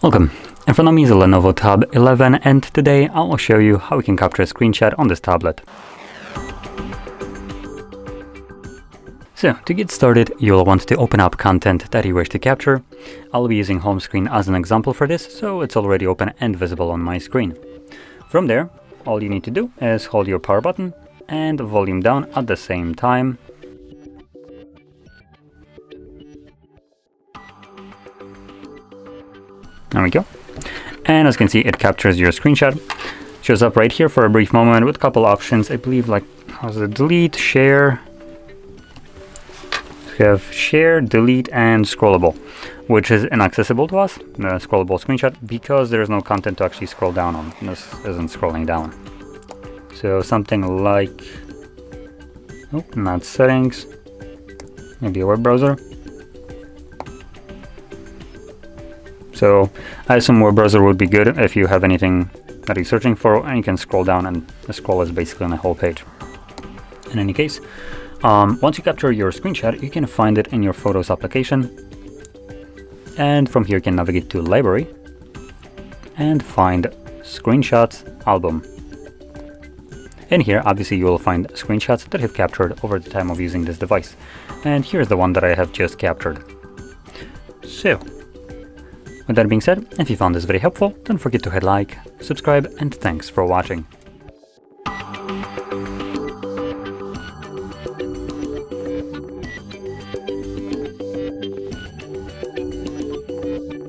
Welcome. In front of me is a LENOVO Tab M11, and today I will show you how we can capture a screenshot on this tablet. So, to get started, you'll want to open up content that you wish to capture. I'll be using home screen as an example for this, so it's already open and visible on my screen. From there, all you need to do is hold your power button and volume down at the same time. There we go. And as you can see, it captures your screenshot. Shows up right here for a brief moment with a couple options. I believe like, how's it? Delete, share. We have share, delete, and scrollable, which is inaccessible to us, the scrollable screenshot, because there's no content to actually scroll down on. This isn't scrolling down. So something like, oh, not settings, maybe a web browser. So I assume web browser would be good if you have anything that you're searching for, and you can scroll down, and the scroll is basically on the whole page. In any case, once you capture your screenshot, you can find it in your Photos application, and from here you can navigate to Library and find Screenshots Album. In here, obviously, you will find screenshots that you've captured over the time of using this device, and here's the one that I have just captured. So, with that being said, if you found this very helpful, don't forget to hit like, subscribe, and thanks for watching.